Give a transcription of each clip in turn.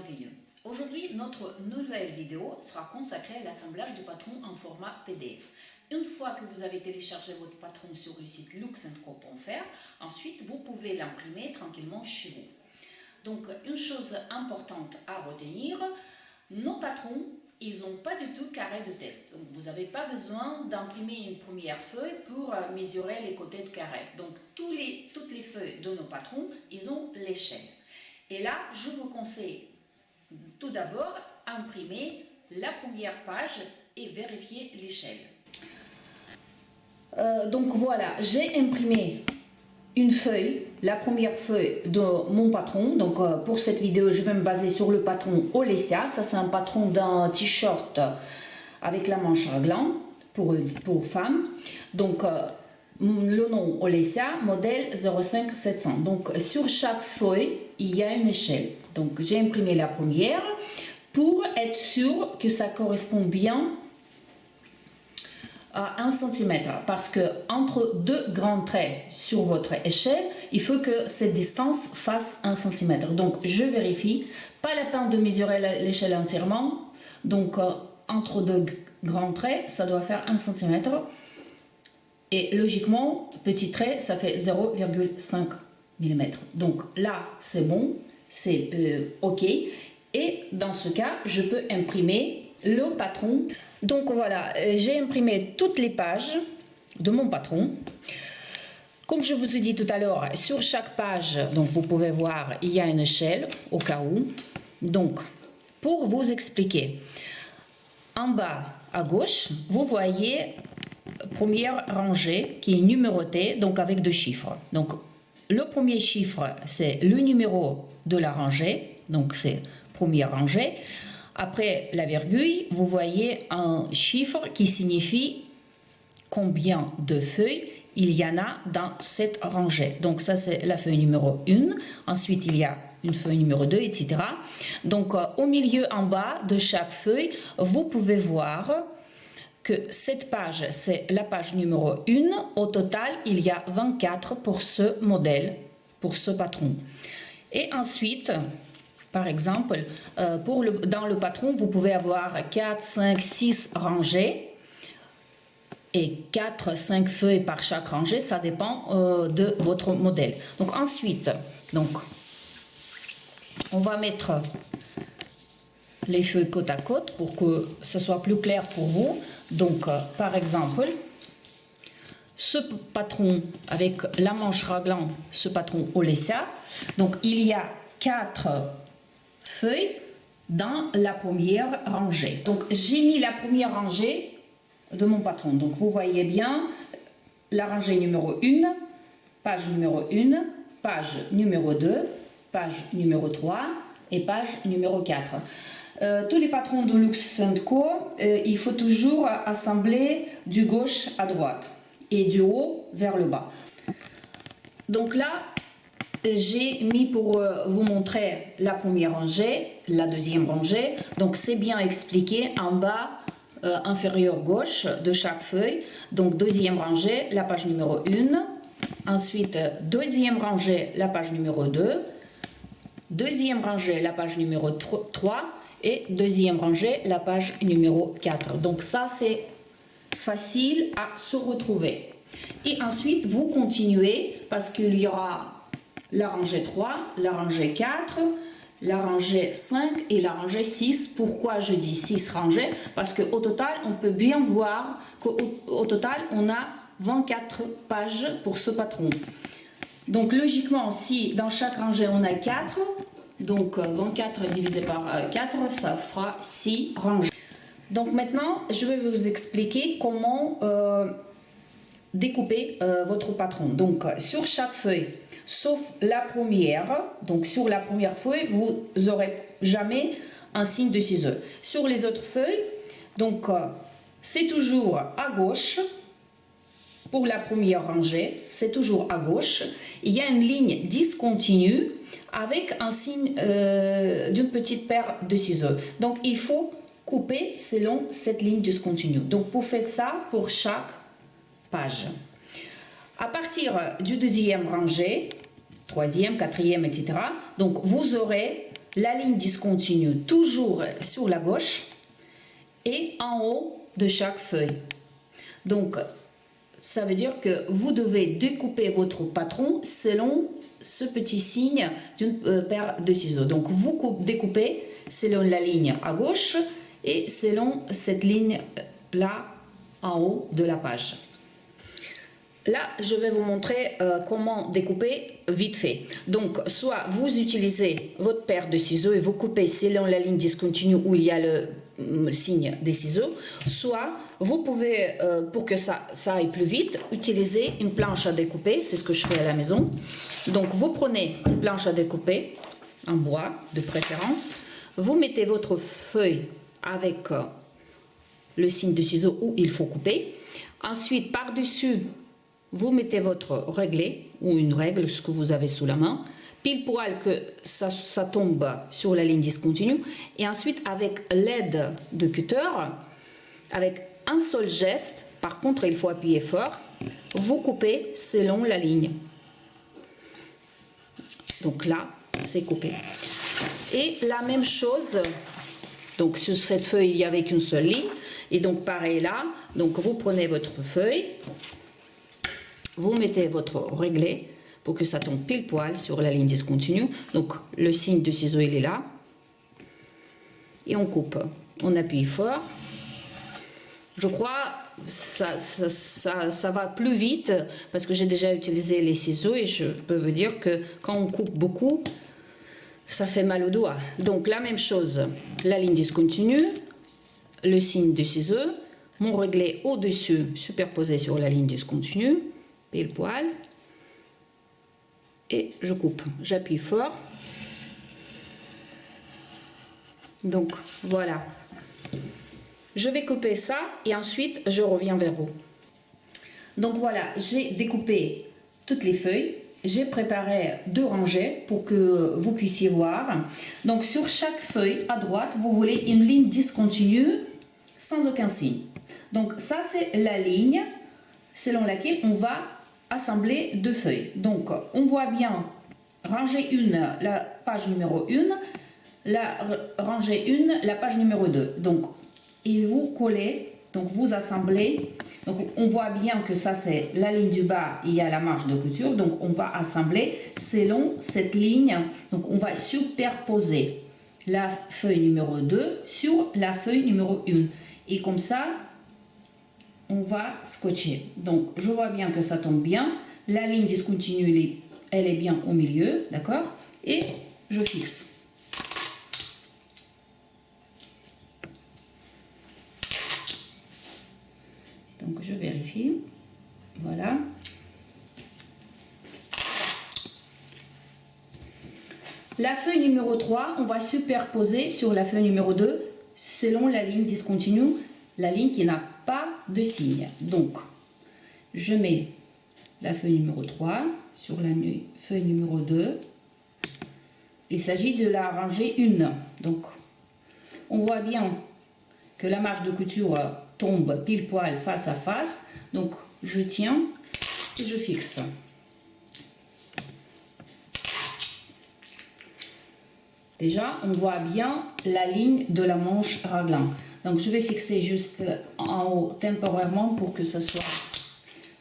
bienvenue. Aujourd'hui, notre nouvelle vidéo sera consacrée à l'assemblage du patron en format PDF. Une fois que vous avez téléchargé votre patron sur le site luxandco.fr, ensuite vous pouvez l'imprimer tranquillement chez vous. Donc, une chose importante à retenir, nos patrons, ils n'ont pas du tout carré de test. Donc, vous n'avez pas besoin d'imprimer une première feuille pour mesurer les côtés de carré. Donc, toutes les feuilles de nos patrons, ils ont l'échelle. Et là, je vous conseille tout d'abord imprimer la première page et vérifier l'échelle. Donc voilà, j'ai imprimé une feuille, la première feuille de mon patron. Donc pour cette vidéo, je vais me baser sur le patron Olesia. Ça, c'est un patron d'un t-shirt avec la manche raglan pour femme. Donc le nom Olesia, modèle 05700. Donc sur chaque feuille, il y a une échelle. Donc j'ai imprimé la première pour être sûr que ça correspond bien à 1 cm, parce que entre deux grands traits sur votre échelle, il faut que cette distance fasse 1 cm. Donc je vérifie, pas la peine de mesurer l'échelle entièrement. Donc entre deux grands traits, ça doit faire 1 cm. Et logiquement, petit trait, ça fait 0,5 mm. Donc là, c'est bon, c'est OK. Et dans ce cas, je peux imprimer le patron. Donc voilà, j'ai imprimé toutes les pages de mon patron. Comme je vous ai dit tout à l'heure, sur chaque page, donc vous pouvez voir, il y a une échelle au cas où. Donc, pour vous expliquer, en bas à gauche, vous voyez première rangée qui est numérotée, donc avec 2 chiffres. Donc, le premier chiffre, c'est le numéro de la rangée, donc c'est première rangée. Après la virgule, vous voyez un chiffre qui signifie combien de feuilles il y en a dans cette rangée. Donc ça, c'est la feuille numéro 1. Ensuite, il y a une feuille numéro 2, etc. Donc au milieu en bas de chaque feuille, vous pouvez voir que cette page, c'est la page numéro 1. Au total, il y a 24 pour ce modèle, pour ce patron. Et ensuite, par exemple, dans le patron, vous pouvez avoir 4, 5, 6 rangées et 4, 5 feuilles par chaque rangée. Ça dépend de votre modèle. Donc ensuite, on va mettre les feuilles côte à côte pour que ce soit plus clair pour vous. Donc, par exemple, ce patron avec la manche raglan, ce patron Olesia, donc il y a 4 feuilles dans la première rangée. Donc j'ai mis la première rangée de mon patron. Donc vous voyez bien la rangée numéro 1, page numéro 1, page numéro 2, page numéro 3 et page numéro 4. Tous les patrons de Lux & Co, il faut toujours assembler du gauche à droite et du haut vers le bas. Donc là, j'ai mis pour vous montrer la première rangée, la deuxième rangée. Donc c'est bien expliqué en bas inférieur gauche de chaque feuille. Donc deuxième rangée, la page numéro 1. Ensuite deuxième rangée, la page numéro 2. Deuxième rangée, la page numéro 3. Et deuxième rangée, la page numéro 4. Donc ça, c'est facile à se retrouver. Et ensuite, vous continuez parce qu'il y aura la rangée 3, la rangée 4, la rangée 5 et la rangée 6. Pourquoi je dis 6 rangées? Parce qu'au total, on peut bien voir qu'au total, on a 24 pages pour ce patron. Donc logiquement, si dans chaque rangée, on a 4, donc 24 divisé par 4, ça fera 6 rangées. Donc maintenant, je vais vous expliquer comment découper votre patron. Donc sur chaque feuille, sauf la première, donc sur la première feuille, vous n'aurez jamais un signe de ciseaux. Sur les autres feuilles, donc c'est toujours à gauche. Pour la première rangée, c'est toujours à gauche. Il y a une ligne discontinue avec un signe d'une petite paire de ciseaux. Donc il faut couper selon cette ligne discontinue. Donc vous faites ça pour chaque page. À partir du deuxième rangée, troisième, quatrième, etc. Donc vous aurez la ligne discontinue toujours sur la gauche et en haut de chaque feuille. Donc, ça veut dire que vous devez découper votre patron selon ce petit signe d'une paire de ciseaux. Donc, vous découpez selon la ligne à gauche et selon cette ligne-là en haut de la page. Là, je vais vous montrer comment découper vite fait. Donc, soit vous utilisez votre paire de ciseaux et vous coupez selon la ligne discontinue où il y a le signe des ciseaux, soit vous pouvez, pour que ça aille plus vite, utiliser une planche à découper, c'est ce que je fais à la maison. Donc, vous prenez une planche à découper, en bois de préférence, vous mettez votre feuille avec le signe de ciseaux où il faut couper. Ensuite, par-dessus, vous mettez votre réglet ou une règle, ce que vous avez sous la main, pile poil que ça tombe sur la ligne discontinue. Et ensuite, avec l'aide de cutter, avec un seul geste, par contre, il faut appuyer fort, vous coupez selon la ligne. Donc là, c'est coupé. Et la même chose, donc sur cette feuille, il n'y avait qu'une seule ligne. Et donc pareil là, donc vous prenez votre feuille, vous mettez votre réglet pour que ça tombe pile poil sur la ligne discontinue. Donc le signe de ciseau il est là. Et on coupe. On appuie fort. Je crois ça va plus vite parce que j'ai déjà utilisé les ciseaux et je peux vous dire que quand on coupe beaucoup, ça fait mal aux doigts. Donc la même chose, la ligne discontinue, le signe de ciseaux, mon réglet au-dessus superposé sur la ligne discontinue, pile poil, et je coupe. J'appuie fort. Donc voilà. Je vais couper ça et ensuite je reviens vers vous. Donc voilà, j'ai découpé toutes les feuilles. J'ai préparé 2 rangées pour que vous puissiez voir. Donc sur chaque feuille à droite, vous voulez une ligne discontinue sans aucun signe. Donc ça c'est la ligne selon laquelle on va assembler 2 feuilles. Donc on voit bien rangée 1, la page numéro 1, la rangée 1, la page numéro 2. Donc et vous collez, donc vous assemblez. Donc on voit bien que ça c'est la ligne du bas, il y a la marge de couture, donc on va assembler selon cette ligne. Donc on va superposer la feuille numéro 2 sur la feuille numéro 1 et comme ça on va scotcher. Donc je vois bien que ça tombe bien, la ligne discontinue elle est bien au milieu, d'accord, et je fixe. Donc je vérifie, voilà. La feuille numéro 3, on va superposer sur la feuille numéro 2 selon la ligne discontinue, la ligne qui n'a pas de signe. Donc je mets la feuille numéro 3 sur la feuille numéro 2. Il s'agit de la rangée 1. Donc on voit bien que la marge de couture tombe pile poil face à face, donc je tiens et je fixe. Déjà on voit bien la ligne de la manche raglan, donc je vais fixer juste en haut temporairement pour que ce soit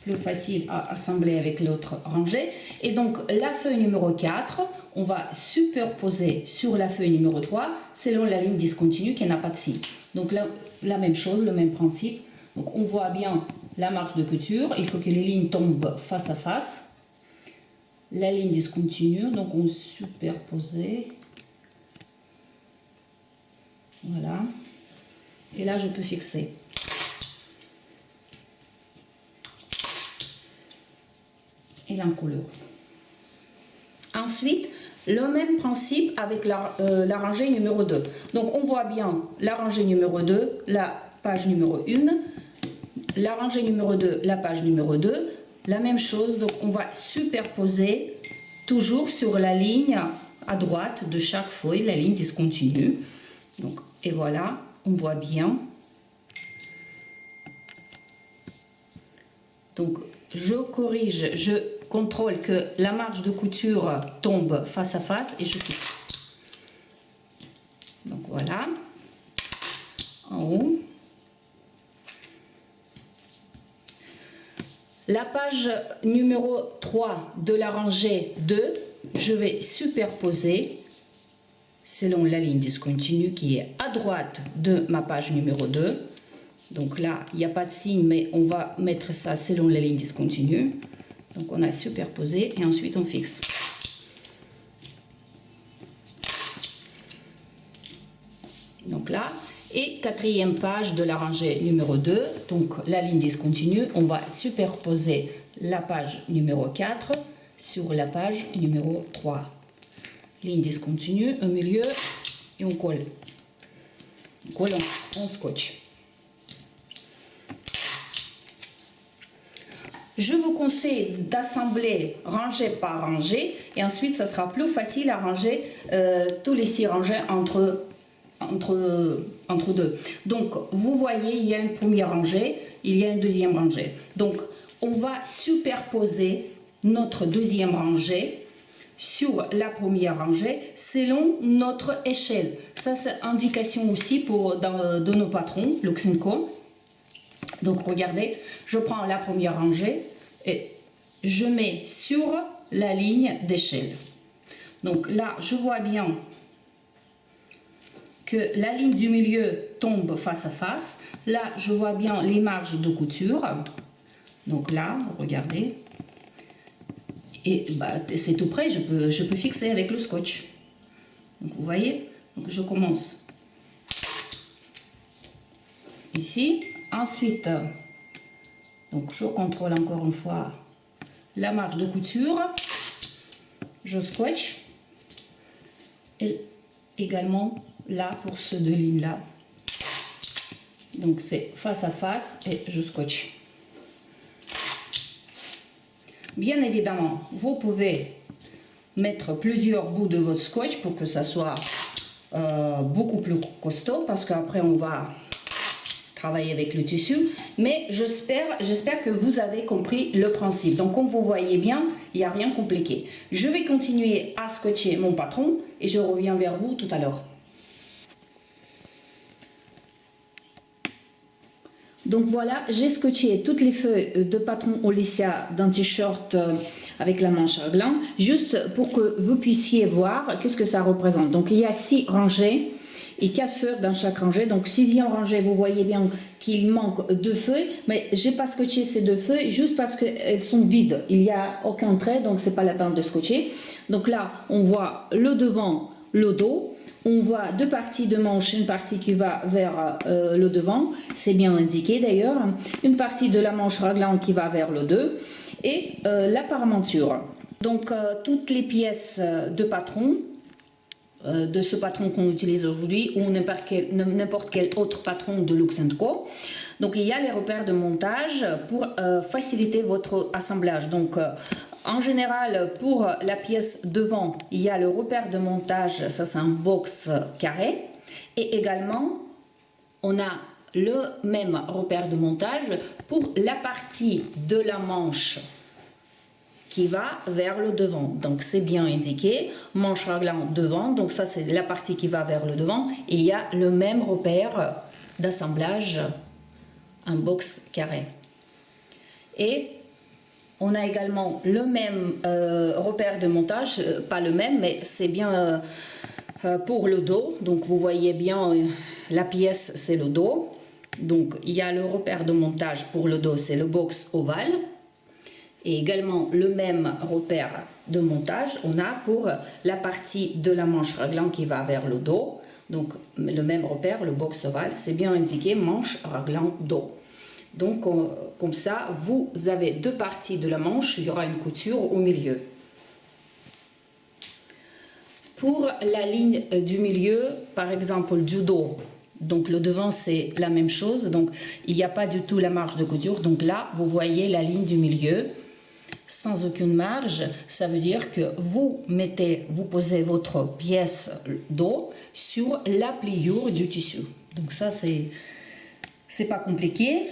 plus facile à assembler avec l'autre rangée. Et donc la feuille numéro 4 on va superposer sur la feuille numéro 3 selon la ligne discontinue qui n'a pas de signe. Donc là, la même chose, le même principe. Donc on voit bien la marge de couture, il faut que les lignes tombent face à face. La ligne discontinue, donc on superpose. Voilà. Et là je peux fixer. Et l'encolure. Ensuite, le même principe avec la rangée numéro 2. Donc on voit bien la rangée numéro 2, la page numéro 1, la rangée numéro 2, la page numéro 2, la même chose. Donc on va superposer toujours sur la ligne à droite de chaque feuille, la ligne discontinue. Donc, et voilà, on voit bien. Donc je corrige, je contrôle que la marge de couture tombe face à face et je fixe. Donc voilà, en haut. La page numéro 3 de la rangée 2, je vais superposer selon la ligne discontinue qui est à droite de ma page numéro 2. Donc là, il n'y a pas de signe, mais on va mettre ça selon la ligne discontinue. Donc on a superposé et ensuite on fixe. Donc là, et quatrième page de la rangée numéro 2, donc la ligne discontinue, on va superposer la page numéro 4 sur la page numéro 3. Ligne discontinue au milieu et on colle. On colle en scotch. Je vous conseille d'assembler rangée par rangée et ensuite ça sera plus facile à ranger tous les 6 rangées entre deux. Donc vous voyez, il y a une première rangée, il y a une deuxième rangée. Donc on va superposer notre deuxième rangée sur la première rangée selon notre échelle. Ça c'est indication aussi de nos patrons Luxenco. Donc regardez, je prends la première rangée et je mets sur la ligne d'échelle. Donc là je vois bien que la ligne du milieu tombe face à face. Là je vois bien les marges de couture. Donc là regardez. Et c'est tout prêt, je peux fixer avec le scotch. Donc vous voyez, donc je commence ici. Ensuite, donc je contrôle encore une fois la marge de couture. Je scotch. Et également là pour ces deux lignes là. Donc c'est face à face et je scotche. Bien évidemment, vous pouvez mettre plusieurs bouts de votre scotch pour que ça soit beaucoup plus costaud parce qu'après on va travailler avec le tissu. Mais j'espère que vous avez compris le principe. Donc comme vous voyez bien, il n'y a rien compliqué. Je vais continuer à scotcher mon patron et je reviens vers vous tout à l'heure. Donc voilà, j'ai scotché toutes les feuilles de patron Olesya d'un t-shirt avec la manche raglan, juste pour que vous puissiez voir qu'est-ce que ça représente. Donc il y a 6 rangées et 4 feuilles dans chaque rangée. Donc 6e rangée, vous voyez bien qu'il manque 2 feuilles, mais j'ai pas scotché ces 2 feuilles juste parce qu'elles sont vides. Il n'y a aucun trait, donc c'est pas la peine de scotcher. Donc là, on voit le devant, le dos. On voit 2 parties de manche, une partie qui va vers le devant, c'est bien indiqué d'ailleurs, une partie de la manche raglan qui va vers le dos et la parementure. Donc toutes les pièces de patron, de ce patron qu'on utilise aujourd'hui ou n'importe quel autre patron de Luxenco. Donc il y a les repères de montage pour faciliter votre assemblage. Donc en général, pour la pièce devant, il y a le repère de montage, ça c'est un box carré. Et également, on a le même repère de montage pour la partie de la manche qui va vers le devant. Donc c'est bien indiqué, manche raglan devant, donc ça c'est la partie qui va vers le devant. Et il y a le même repère d'assemblage, un box carré. Et on a également le même repère de montage, pas le même, mais c'est bien pour le dos. Donc vous voyez bien, la pièce c'est le dos. Donc il y a le repère de montage pour le dos, c'est le box ovale. Et également le même repère de montage, on a pour la partie de la manche raglan qui va vers le dos. Donc le même repère, le box ovale, c'est bien indiqué manche raglan dos. Donc comme ça, vous avez 2 parties de la manche, il y aura une couture au milieu. Pour la ligne du milieu, par exemple du dos, donc le devant c'est la même chose, donc il n'y a pas du tout la marge de couture. Donc là, vous voyez la ligne du milieu sans aucune marge, ça veut dire que vous posez votre pièce dos sur la pliure du tissu. Donc ça c'est pas compliqué.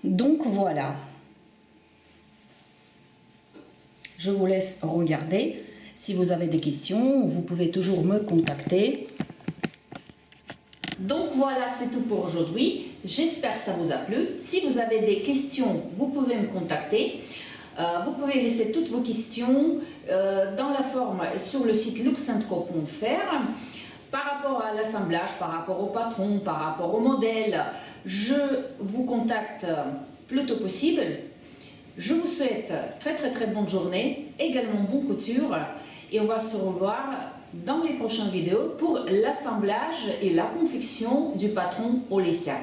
Donc voilà, je vous laisse regarder. Si vous avez des questions, vous pouvez toujours me contacter. Donc voilà, c'est tout pour aujourd'hui. J'espère que ça vous a plu. Si vous avez des questions, vous pouvez me contacter. Vous pouvez laisser toutes vos questions dans la forme sur le site luxandco.fr. Par rapport à l'assemblage, par rapport au patron, par rapport au modèle, je vous contacte le plus tôt possible. Je vous souhaite très bonne journée, également bonne couture, et on va se revoir dans les prochaines vidéos pour l'assemblage et la confection du patron Olesia.